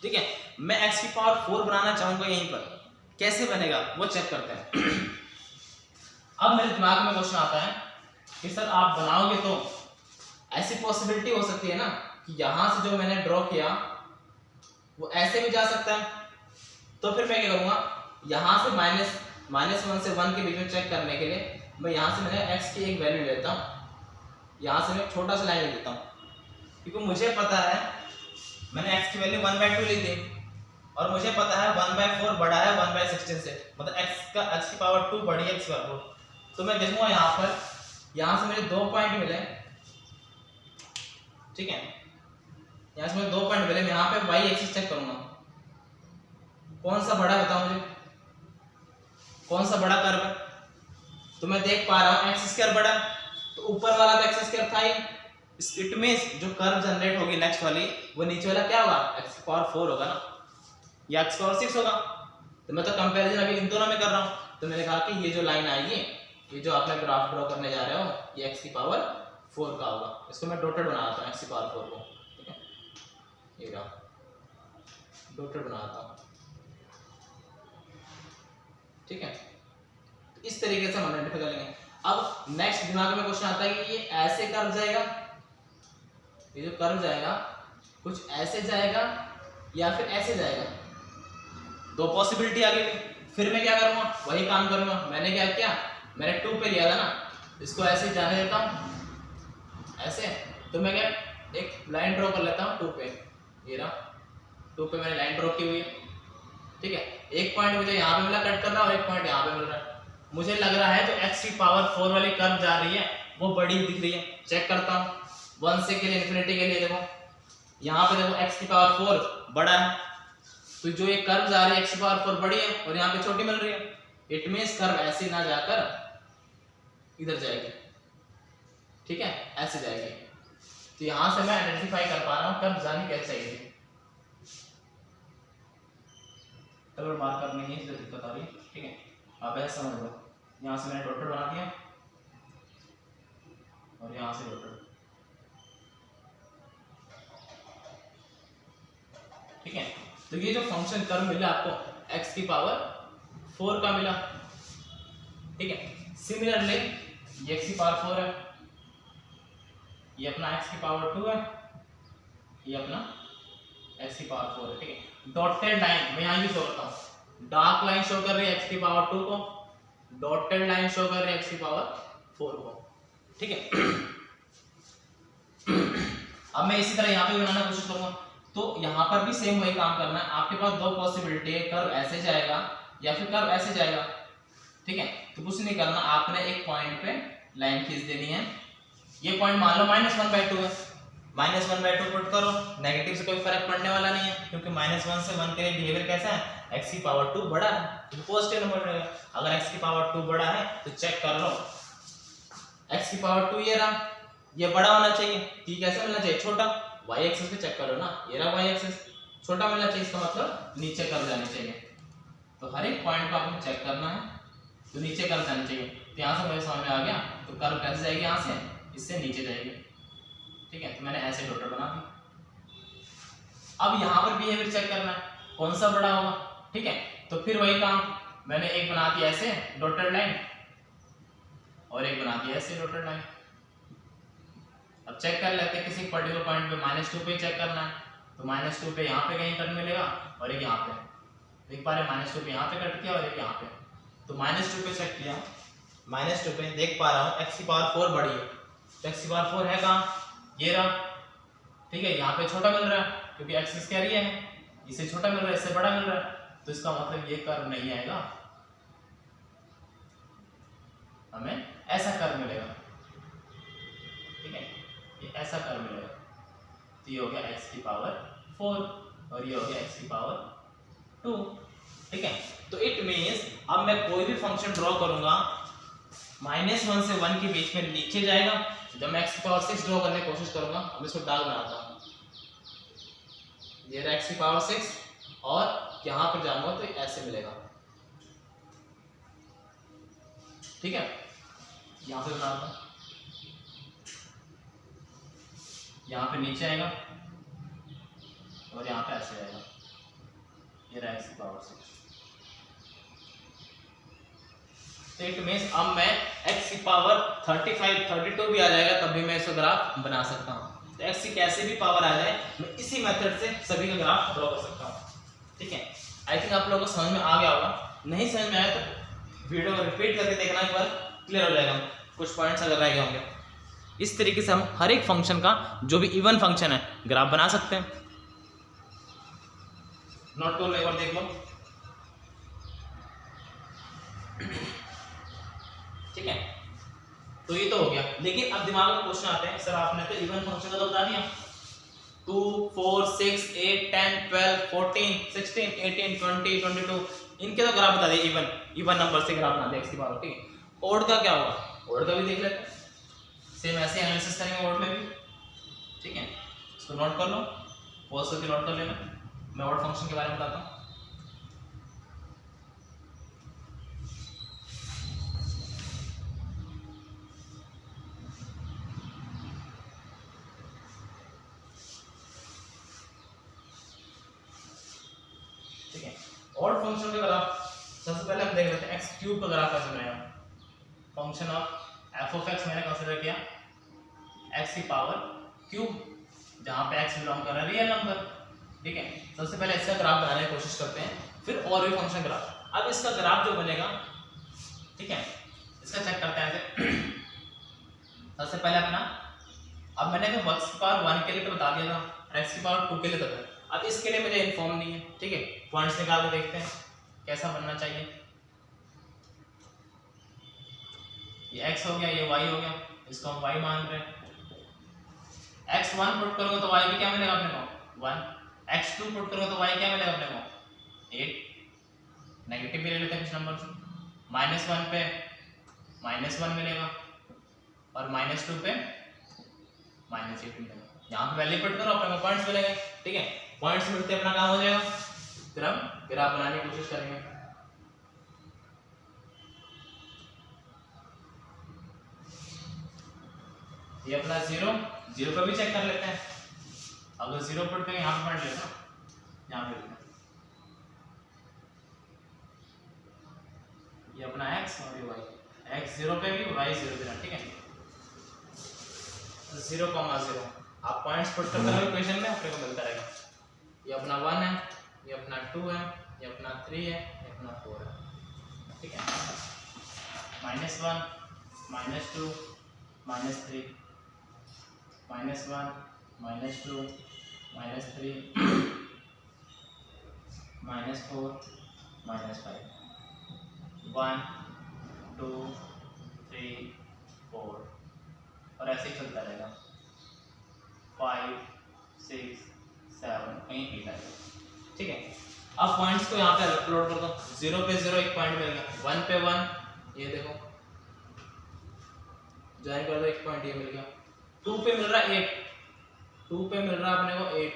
Speaker 1: ठीक है, मैं x की पावर 4 बनाना चाहूंगा, यहीं पर कैसे बनेगा वो चेक करते हैं। अब मेरे दिमाग में क्वेश्चन आता है कि सर आप बनाओगे तो ऐसी पॉसिबिलिटी हो सकती है ना कि यहां से जो मैंने ड्रॉ किया वो ऐसे भी जा सकता है। तो फिर मैं क्या करूंगा, यहां से -1 से 1 के बीच में चेक करने के लिए मैं यहां से मैंने x की एक वैल्यू लेता हूं, यहां से मैं एक छोटा सा लाइन ले देता हूं, क्योंकि मुझे पता है मैंने x की वैल्यू 1/2 ली थी और मुझे पता है 1/4 बड़ा है 1/16 से, मतलब x की पावर 2 बड़ी है x की पावर 4। तो मैं देखूंगा यहाँ पर, यहाँ से मुझे 2 पॉइंट मिले। ठीक है, यहाँ से मुझे 2 पॉइंट मिले, मैं यहाँ पे y एक्सिस चेक करूंगा कौन सा बड़ा है, बताओ मुझे कौन सा बड़ा कर्व है। तो मैं देख पा रहा हूँ x स्क्वायर बड़ा, तो ऊपर वाला तो x स्क्वायर था ही, इट मींस जो कर्व जनरेट होगी नेक्स्ट वाली वो नीचे वाला क्या होगा, x की पावर 4 होगा ना, या x की पावर 6 होगा। तो मैं तो कंपैरिजन अभी इन दोनों में कर रहा हूँ। तो मैंने कहा कि ये जो लाइन आएगी, ये जो आप मैं ग्राफ ड्रॉ करने जा रहे हो, ये x की पावर 4 का होगा। इसको मैं डॉटेड बनाता हूँ x की पावर 4 को। ठीक है, ये रहा डॉटेड बनाता हूँ। ठीक है, तो इस तरीके से हम आइडेंटिफाई कर लेंगे। अब नेक्स्ट दिमाग में क्वेश्चन आता है कि ये ऐसे कर्व जाएगा, ये जो कर्व जाएगा कुछ ऐसे जाएगा या फिर ऐसे जाएगा, दो पॉसिबिलिटी आ गई। फिर मैं क्या करूंगा, वही काम करूंगा। मैंने क्या किया, मैंने 2 पे लिया था ना, इसको ऐसे जाने देता हूं ऐसे। तो मैं क्या एक लाइन ड्रॉ कर लेता हूं 2 पे, ये रहा 2 पे मैंने लाइन ड्रॉ की हुई है। ठीक है, एक पॉइंट मुझे यहाँ पे मिला कट कर रहा और एक पॉइंट यहाँ पे मिल रहा है। मुझे लग रहा है जो x की पावर 4 वाली कर्व जा रही है वो बड़ी दिख रही है। चेक करता हूँ 1 से के लिए इंफिनिटी के लिए, देखो यहाँ पे देखो x की पावर 4 बड़ा है, तो जो ये कर्व जा रही है x की पावर 4 बड़ी है और यहाँ पे छोटी मिल रही है। इट मींस कर्व ऐसे ना जाकर इधर जाएगी। ठीक है, ऐसे जाएगी। तो यहाँ से मैं आइडेंटिफाई कर पा रहा हूँ कर्व जानी कैसे चाहिए। कलर मार्क करने की जो दिक्कत आ रही है। ठीक है, आप ऐसे समझ लो, यहाँ से मैंने डॉटेड बना दिया और यहाँ से डॉटेड। ठीक है, तो ये जो फंक्शन कर्व मिला आपको x की पावर 4 का मिला। ठीक है, सिमिलरली ये x की पावर 4 है, ये अपना x की पावर 2 है, ये अपना x की पावर 4 है। ठीक है, डॉटेड लाइन मैं यहाँ भी शो करता हूँ, डार्क लाइन शो कर रही है x की पावर 2 को, डॉटेड लाइन शो कर रही है x की पावर 4 को। ठीक है, अब मैं इसी तरह यहाँ पे बनाना कोशिश करूंगा। तो यहाँ पर भी सेम वही काम करना है। आपके पास दो पॉसिबिलिटी है, कर्व ऐसे जाएगा या फिर कर्व ऐसे जाएगा। ठीक है, तो कुछ नहीं करना, आपने एक पॉइंट पे लाइन खींच देनी है। ये पॉइंट मान लो -1/2 है, -1/2 पुट करो, नेगेटिव से कोई फर्क पड़ने वाला नहीं है, क्योंकि -1 से 1 के लिए बिहेवियर कैसा है, x की पावर 2 बड़ा है तो पॉजिटिव नंबर रहेगा। अगर x की पावर 2 बड़ा है तो चेक कर लो, x की पावर 2 ये रहा, ये बड़ा होना चाहिए, t कैसे मिलना चाहिए, छोटा। y एक्सिस पे चेक करो ना, ये रहा y एक्सिस, छोटा मिलना चाहिए, इसका मतलब नीचे कर्व जानी चाहिए। तो हर एक पॉइंट को आपको चेक करना है, तो नीचे कर्व जानी चाहिए। तो यहाँ से मुझे समझ में आ गया, तो कर्व कैसे जाएगी, यहाँ से इससे नीचे जाएगी। ठीक है, तो मैंने ऐसे डॉटेड बना दी। अब यहाँ पर बिहेवियर चेक करना है कौन सा बड़ा होगा। ठीक है, तो फिर वही काम, मैंने एक बना दिया ऐसे डॉटेड लाइन और एक बना दिया ऐसे डॉटेड लाइन। अब चेक कर लेते हैं किसी पर्टिकुलर पॉइंट पे -2 पे चेक करना है, तो -2 पे यहाँ पे कहीं टर्न मिलेगा और एक यहाँ पे। देख पा रहे -2 पे यहाँ पे कट किया और एक यहाँ पे, तो -2 पे चेक किया, -2 पे देख पा रहा हूँ x की पावर 4 बड़ी है, तो x की पावर 4 है कहाँ, ये रहा, ठीक है। यहाँ पे छोटा मिल रहा है क्योंकि x स्क्वायर ये है, इसे छोटा मिल रहा है, इससे बड़ा मिल रहा है, तो इसका मतलब ये कर्व नहीं आएगा, हमें ऐसा कर्व मिलेगा, ठीक है, ये ऐसा कर्व मिलेगा। तो ये हो गया x की पावर 4 और ये हो गया x की पावर 2, ठीक है। तो इट मींस अब मैं कोई भी फंक्शन ड्रॉ करूंगा -1 से 1 के बीच में नीचे जाएगा। जब मैं x की पावर 6 ड्रॉ करने की कोशिश करूंगा, अब इसको डाल बनाता हूं, ये x की पावर 6 और यहां पर जाऊंगा तो ऐसे मिलेगा, ठीक है। यहां पे बनाता हूं, यहाँ पे नीचे आएगा और यहाँ पे ऐसे आएगा, ये रहा x की पावर 6। तो इट मींस अब मैं x की पावर 35 32 भी आ जाएगा तब भी मैं इसका ग्राफ बना सकता हूँ। तो x की कैसे भी पावर आ जाए मैं इसी मेथड से सभी का ग्राफ ड्रॉ कर सकता हूँ, ठीक है। आई थिंक आप लोगों को समझ में आ गया होगा, नहीं समझ में आया तो वीडियो को रिपीट करके देखना, एक बार क्लियर हो जाएगा, कुछ पॉइंट्स अगर रह गए होंगे। इस तरीके से हम हर एक फंक्शन का जो भी इवन फंक्शन है ग्राफ बना सकते हैं। नोट को एक बार देख लो, ठीक है। तो ये तो हो गया, लेकिन अब दिमाग में क्वेश्चन आते हैं, सर आपने तो इवन फंक्शन का तो बता दिया, 2 4 6 8 10 12 14 16 18 20 22 इनके तो ग्राफ बता दिए, इवन नंबर से ग्राफ बना दिया x की पावर, ठीक है। ओड का क्या होगा, ओड का भी देख लेते हैं, सेम ऐसे एनालिसिस करेंगे ओड में भी, ठीक है। इसको नोट कर लो, पॉज करके नोट कर लेना, मैं ओड फंक्शन के बारे में बताता हूँ। ठीक है, ओड फंक्शन का ग्राफ सबसे पहले हम देख लेते हैं x क्यूब का ग्राफ कैसे बनाएगा। Function of f of x मैंने कंसीडर किया x की पावर क्यूब, जहां पे x बिलोंग कर रहा है रियल नंबर, ठीक है। सबसे पहले इसका ग्राफ बनाने की कोशिश करते हैं, फिर और भी फंक्शन ग्राफ। अब इसका ग्राफ जो बनेगा, ठीक है, इसका चेक करते हैं ऐसे। सबसे पहले अपना, अब मैंने तो x की पावर 1 के लिए तो बता दिया था, x की पावर 2 के लिए बता, अब इसके लिए मुझे इन्फॉर्म नहीं है, ठीक है। पॉइंट्स निकाल के देखते हैं कैसा बनना चाहिए। ये x हो गया, ये y हो गया, इसको हम y मान रहे हैं। x1 पुट करोगे तो y भी क्या मिलेगा अपने को 1, x2 पुट करोगे तो y क्या मिलेगा अपने को 8, नेगेटिव भी ले लेते हैं कुछ नंबर से, -1 पे -1 मिलेगा और -2 पे -8 मिलेगा। यहाँ पे वैल्यू पुट करो, अपने को पॉइंट्स मिलेंगे, ठीक है। पॉइंट्स मिलते अपना काम हो जाएगा, फिर हम ग्राफ बनाने की कोशिश करेंगे। ये अपना 0 पे भी चेक कर लेते हैं, अगर 0 पुट करेंगे यहाँ पे पॉइंट लेना, यहाँ पे लेना, ये अपना x और ये y, x 0 पे भी y 0 पे ना, ठीक है। 0,0 आप पॉइंट्स पुट करते रहो इक्वेशन में, अपने को मिलता रहेगा। ये अपना 1 है, ये अपना 2 है, ये अपना 3 है, ये अपना 4 है, ठीक है। -1 -2 -3 -1 -2 -3 -4 -5 1 2 3 4 और ऐसे ही चलता रहेगा, 5 6 7 कहीं 8 आएगा, ठीक है। अब पॉइंट्स को यहाँ पे अपलोड कर दो, 0 पे 0 एक पॉइंट मिल गया, 1 पे 1 ये देखो ज्वाइन कर दो, एक पॉइंट ये मिल गया, 2 पे मिल रहा है 8, 2 पे मिल रहा है अपने को 8,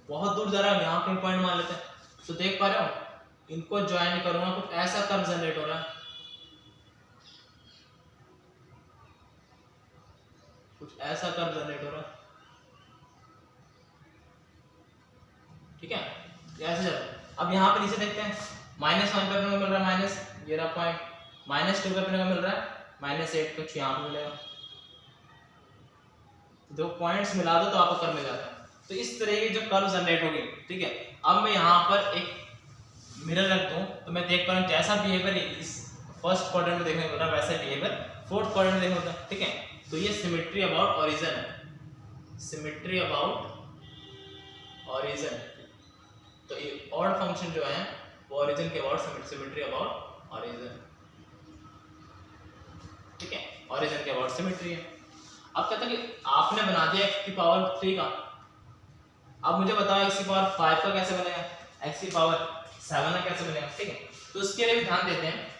Speaker 1: बहुत दूर जा रहा है, यहाँ पे पॉइंट मान लेते हैं। तो देख पा रहे हो, इनको ज्वाइन करूंगा कुछ ऐसा कर्व जनरेट हो रहा है, कुछ ऐसा कर्व जनरेट हो रहा है, ठीक है। ऐसे चलो, अब यहाँ पे नीचे देखते हैं, -1 पे अपने को मिल रहा है माइनस, ये रहा पॉइंट, -2 पे अपने को मिल रहा है -8, कुछ यहाँ पे मिलेगा, दो पॉइंट्स मिला दो तो आपको कर्व मिल जाता है। तो इस तरह की जो कर्व जनरेट होगी, ठीक है। अब मैं यहाँ पर एक मिरर रख दूं तो मैं देख पा रहा हूँ जैसा बिहेवियर इस फर्स्ट क्वाड्रेंट में देखने को मिल रहा है वैसा बिहेवियर फोर्थ क्वाड्रेंट में देखने को मिलता है, ठीक है। तो ये सिमेट्री अबाउट ओरिजिन है, सिमेट्री अबाउट ओरिजिन। तो ये ऑड फंक्शन जो है वो ओरिजिन के अबाउट सिमेट्री अबाउट ओरिजिन, ठीक है, ओरिजिन के अबाउट सिमेट्री है। अब कहता है कि आपने बना दिया x की पावर 3 का, अब मुझे बताओ x की पावर 5 का कैसे बनेगा, x की पावर 7 का कैसे बनेगा, ठीक है। तो उसके लिए भी ध्यान देते हैं,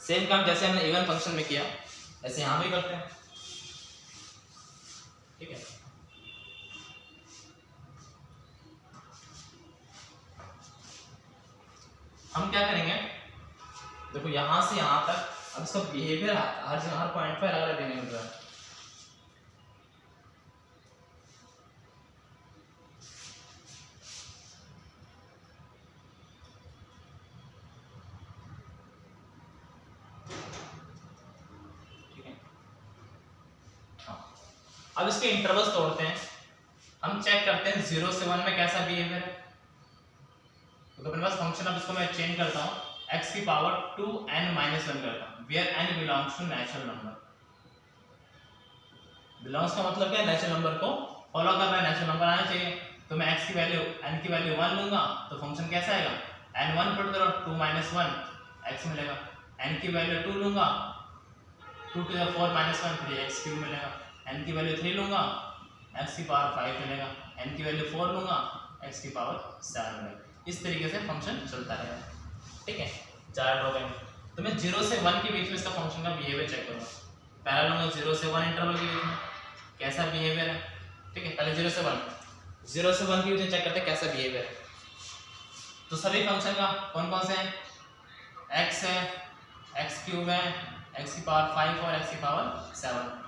Speaker 1: सेम काम जैसे हमने इवन फंक्शन में किया ऐसे यहां भी करते हैं, ठीक है। हम क्या करेंगे, देखो यहां से यहां तक अब इसका बिहेवियर हर पॉइंट पर अलग अलग देने मिल रहा है। अब इसके इंटरवल्स तोड़ते हैं, हम चेक करते हैं 0 से 1 में कैसा बिहेवियर है। तो अपने पास फंक्शन, अब इसको मैं चेंज करता हूं x की पावर 2n-1 करता हूं, where n belongs to natural number. Belongs का मतलब क्या है, नेचुरल नंबर को फॉलो कर रहा है, नेचुरल नंबर आना चाहिए। तो मैं x की वैल्यू n की वैल्यू 1 लूंगा तो फंक्शन कैसा आएगा, n1 पुट करो 2 - 1 x मिलेगा, n की वैल्यू 2 लूंगा 2 to the 4 - 1 3x क्यूब मिलेगा, n की वैल्यू 3 लूंगा x की पावर 5 मिलेगा, n की वैल्यू 4 लूंगा x की पावर 7 मिलेगा। इस तरीके से फंक्शन चलता रहेगा, ठीक है। 4 रो गए। तो मैं 0 से 1 के बीच में इसका फंक्शन का बिहेवियर चेक करूंगा, पहला लूंगा 0 से 1 इंटरवल के बीच में कैसा बिहेवियर है, ठीक है। पहले 0 से 1 के बीच में चेक करते हैं कैसा बिहेवियर है। तो सभी फंक्शन का कौन कौन से हैं, x है, x क्यूब है, x की पावर 5 और x की पावर 7।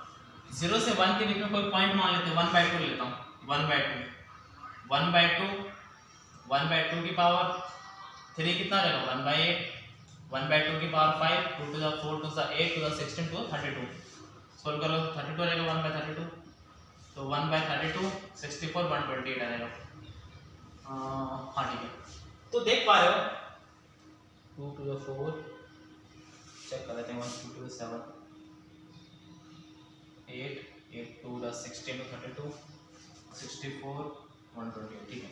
Speaker 1: 0 से 1 के बीच में कोई पॉइंट मान लेते हैं, 1/2 लेता हूँ, 1/2 की पावर 3 कितना रहेगा 1/8, 1/2 की power 5 2 to the 4 to the 8 to the 16 to 32, solve करो 32 रहेगा 1/32, तो 1/32 64 128 आ जाएगा। हाँ ठीक है। तो देख पा रहे हो 2 to the 4 चेक कर लेते हैं 1 2 to the 7 8 8 to the 16 to 32 64 128, ठीक है।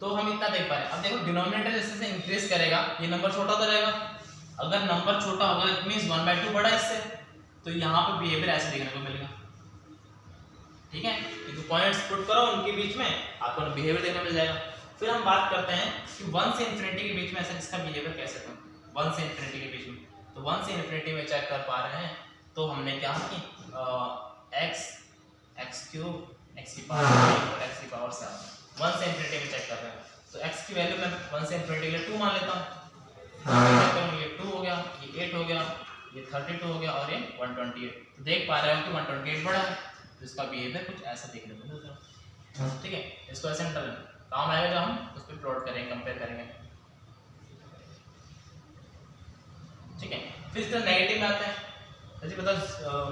Speaker 1: तो हम इतना देख पा रहे हैं। अब देखो डिनोमिनेटर जैसे जैसे इंक्रीज करेगा ये नंबर छोटा होता रहेगा, अगर नंबर छोटा होगा इट मींस 1/2 बड़ा इससे, तो यहाँ पे बिहेवियर ऐसे देखने को मिलेगा, ठीक है। क्योंकि पॉइंट्स पुट करो उनके बीच में आपको बिहेवियर देखने मिल जाएगा। फिर हम बात करते हैं कि 1 से इन्फिनिटी के बीच में ऐसा इसका बिहेवियर कैसे था, 1 से इन्फिनिटी के बीच में। तो 1 से इन्फिनिटी में चेक कर पा रहे हैं, तो हमने क्या की x क्यूब x की पावर 5 और x की पावर 7 1 से इन्फिनिटी में चेक कर रहे हैं। तो x की वैल्यू मैं 1 से इन्फिनिटी के लिए 2 मान लेता हूँ, ये 2 हो गया, ये 8 हो गया, ये 32 हो गया और ये 128। तो देख पा रहे हो कि 128 बड़ा है, तो इसका बिहेवियर कुछ ऐसा देखने को मिलता है, ठीक है। इसको ऐसे काम आएगा जब हम उस पर प्लॉट करेंगे, कंपेयर करेंगे, ठीक है। फिर इस तरह नेगेटिव में आते हैं, जैसे बताओ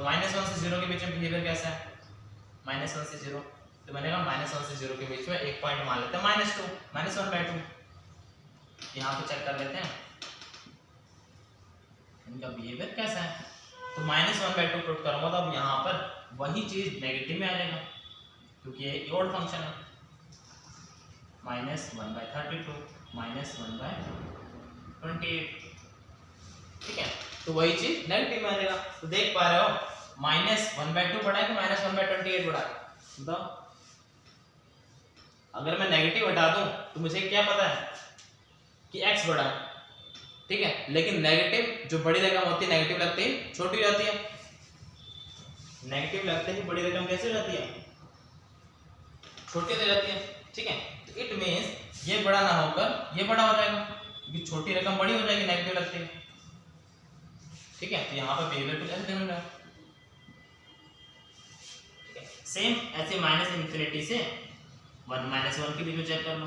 Speaker 1: -1 से 0 के बीच में बिहेवियर कैसा है, -1 से 0, तो मैंने कहा -1 से 0 के बीच में एक पॉइंट मान लेते हैं -2 -1/2, यहाँ पे चेक कर लेते हैं इनका बिहेवियर कैसा है। तो -1/2 पुट करूंगा तो अब यहाँ पर वही चीज नेगेटिव में आ जाएगा क्योंकि ये ऑड फंक्शन है, -1/32 -1/28, ठीक है। तो वही चीज नेगेटिव में आ जाएगा। तो देख पा रहे हो -1/2 बड़ा है कि -1/28 बड़ा है, बताओ। अगर मैं नेगेटिव हटा दूं तो मुझे क्या पता है कि x बड़ा है, ठीक है। लेकिन नेगेटिव जो बड़ी रकम होती है नेगेटिव लगते ही छोटी हो जाती है, नेगेटिव लगते ही बड़ी रकम कैसे हो जाती है, छोटी हो जाती है, ठीक है। तो इट मींस ये बड़ा ना होकर ये बड़ा हो जाएगा क्योंकि छोटी रकम बड़ी हो जाएगी नेगेटिव लगते ही, ठीक है। तो यहाँ पर बिहेवियर कुछ ऐसे देखने मिलेगा, ठीक है। सेम ऐसे -∞ से 1 के बीच में चेक कर लो,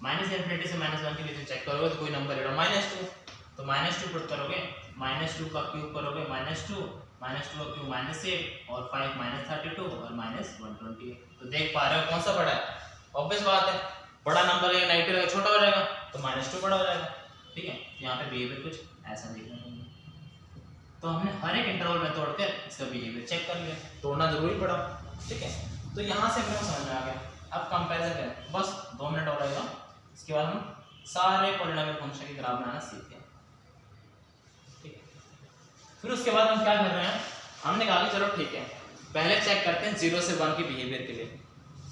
Speaker 1: -∞ से -1 के बीच में चेक करोगे तो कोई नंबर ले लो -2, तो -2 पुट करोगे, -2 का क्यूब करोगे -2 का क्यूब -8 और 5 -32 और -128। तो देख पा रहे हो कौन सा बड़ा है, ऑब्वियस बात है बड़ा नंबर है नेगेटिव है छोटा हो जाएगा तो -2 बड़ा हो जाएगा। ठीक है, यहाँ पे बिहेवियर कुछ ऐसा देखने को मिलेगा। तो हमने हर एक इंटरवल में तोड़कर इसका बिहेवियर चेक कर लिया, तोड़ना जरूरी पड़ा। ठीक है, तो यहाँ से मेरे को समझ में आ गया। अब कंपैरिजन करें, बस 2 मिनट हो रहेगा, इसके बाद हम सारे पॉलिनोमियल फंक्शन की ग्राफ बनाना सीख गए। ठीक है, फिर उसके बाद हम क्या कर रहे हैं, हमने कहा कि चलो ठीक है पहले चेक करते हैं 0 से 1 के बिहेवियर के लिए।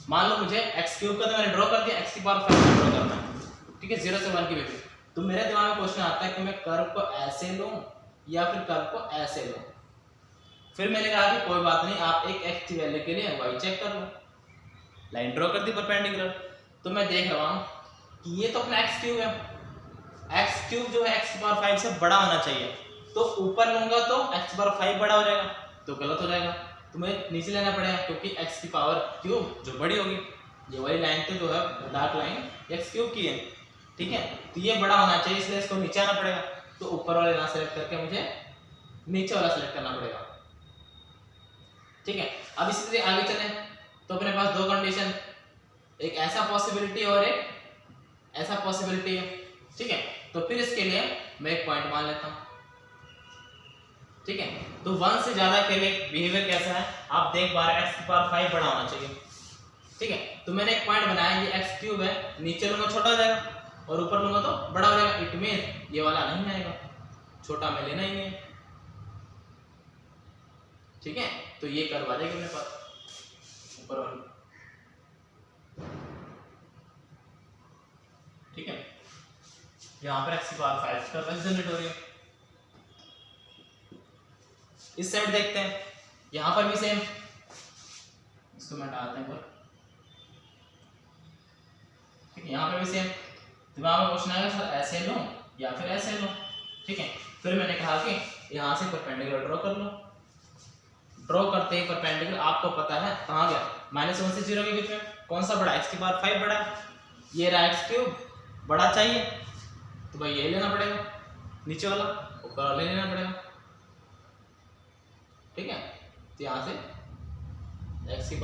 Speaker 1: मान लो मुझे x³ का तो मैंने ड्रॉ कर दिया, x⁵ ड्रॉ करना है। ठीक है, 0 से 1 के बिहेवियर, तो मेरे दिमाग में क्वेश्चन आता है कि मैं कर्व को ऐसे लूं या फिर कर्व को ऐसे लूं। फिर मैंने कहा कि कोई बात नहीं, आप एक x की वैल्यू के लिए y चेक कर लो, लाइन ड्रॉ कर दी परपेंडिकुलर। तो मैं देख रहा हूं कि ये तो अपना x³ है, x³ जो है x⁵ से बड़ा होना चाहिए, तो ऊपर लूंगा तो x⁵ बड़ा हो जाएगा, तो गलत हो जाएगा, तो मुझे नीचे लेना पड़ेगा क्योंकि x³ जो बड़ी होगी। ये वाली लाइन तो जो है डार्क लाइन x³ की है। ठीक है, तो ये बड़ा होना चाहिए, इसलिए इसको नीचे आना पड़ेगा, तो ऊपर वाले ना सेलेक्ट करके मुझे नीचे वाला सेलेक्ट करना पड़ेगा। ठीक है, अब इसी तरह आगे चले तो अपने पास 2 कंडीशन, एक ऐसा पॉसिबिलिटी और एक ऐसा पॉसिबिलिटी है। ठीक है, तो फिर इसके लिए मैं एक पॉइंट मान लेता हूं। ठीक है, तो 1 से ज्यादा के लिए बिहेवियर कैसा है आप देख पा रहे हैं, x⁵ बड़ा होना चाहिए। ठीक है, तो मैंने एक पॉइंट बनाया, ये x³ है, नीचे लूंगा छोटा हो जाएगा और ऊपर लूंगा तो बड़ा हो जाएगा। इट मीन ये वाला नहीं आएगा, छोटा में लेना ही है। ठीक है, तो ये कर्व आ जाएगा मेरे पास ऊपर वाली। ठीक है, यहाँ पर x⁵ का वैल्यू जनरेट हो रही है। इस साइड देखते हैं, यहाँ पर भी सेम, इसको मैं डालते हैं पर। ठीक है, यहाँ पर भी सेम, दिमाग में क्वेश्चन आएगा सर ऐसे लो या फिर ऐसे लो। ठीक है, फिर मैंने कहा कि यहाँ से परपेंडिकुलर ड्रॉ कर लो। ड्रॉ करते ही परपेंडिकुलर आपको पता है कहाँ गया, -1 से 0 के बीच में कौन सा बड़ा, x⁵ बड़ा है, ये रहा x³ बड़ा चाहिए, तो भाई ये लेना पड़ेगा, नीचे वाला ऊपर वाला लेना पड़ेगा। ठीक है, तो यहाँ से x⁵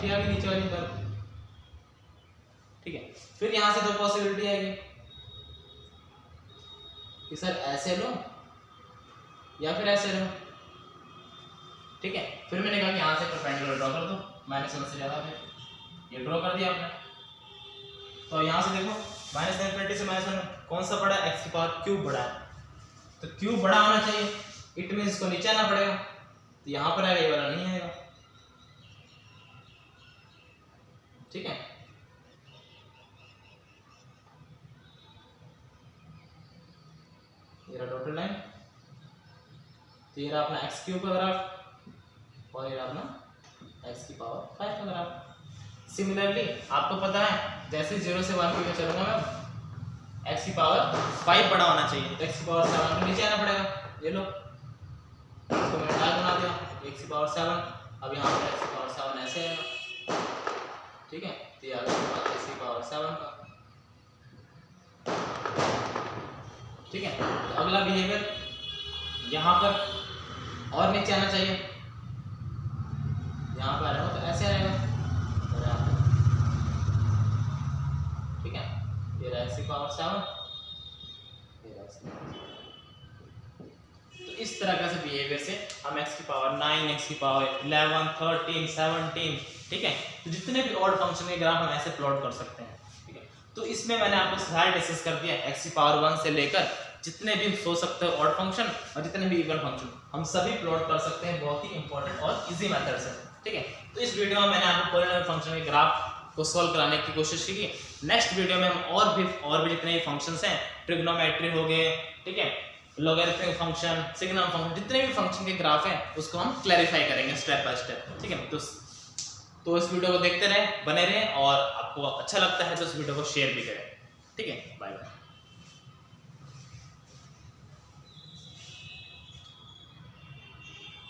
Speaker 1: ही आ गई नीचे वाली तरफ। ठीक है, फिर यहाँ से 2 पॉसिबिलिटी आएगी कि सर ऐसे लो या फिर ऐसे लो। ठीक है, फिर मैंने कहा कि यहाँ से परपेंडिकुलर ड्रॉ कर दो, -1 से ज्यादा है, ये ड्रॉ कर दिया आपने। तो यहाँ से देखो -∞ से -1 कौन सा बड़ा, x³ बड़ा है, तो क्यूब बड़ा होना चाहिए, इट मीन इसको नीचे आना पड़ेगा, तो यहाँ पर आएगा, ये वाला नहीं आएगा। ठीक है, ये रहा टोटल लाइन, तो ये रहा अपना x³ का ग्राफ और ये रहा अपना x⁵ का ग्राफ। सिमिलरली आपको पता है जैसे 0 से 1 की चलूंगा मैं, x⁵ बड़ा होना चाहिए, तो x⁵ के नीचे आना पड़ेगा। ये लो, इसको मैंने डाल बना दिया x⁵। अब यहाँ पर x⁵ ऐसे आएगा। ठीक है, तो ये आ गया x⁵ का। ठीक है, तो अगला बिहेवियर यहाँ पर और नीचे आना चाहिए, यहाँ पर आएगा तो ऐसे आएगा। ठीक है, ये रहा x⁵, तो इस तरह का से बिहेवियर से हम x⁹, x�11, 13, 17, ठीक है, तो जितने भी ऑड फंक्शन के ग्राफ हम ऐसे प्लॉट कर सकते हैं। ठीक है, तो इसमें मैंने आपको सारा डिस्कस कर दिया, x⁴ से लेकर जितने भी हो सकते हैं ऑड फंक्शन और जितने भी इवन फंक्शन हम सभी प्लॉट कर सकते हैं बहुत ही इंपॉर्टेंट और इजी मेथड से। ठीक है, तो इस वीडियो में मैंने आपको पॉलिनोमियल फंक्शन के ग्राफ को सॉल्व कराने की कोशिश की। नेक्स्ट वीडियो में हम और भी जितने भी फंक्शंस हैं, ट्रिग्नोमेट्री हो गए, ठीक है, लॉगरिथमिक फंक्शन, सिग्नम फंक्शन, जितने भी फंक्शन के ग्राफ हैं उसको हम क्लैरिफाई करेंगे स्टेप बाय स्टेप। ठीक है, तो इस वीडियो को देखते रहें, बने रहें, और आपको अच्छा लगता है तो इस वीडियो को शेयर भी करें। ठीक है, बाय बाय।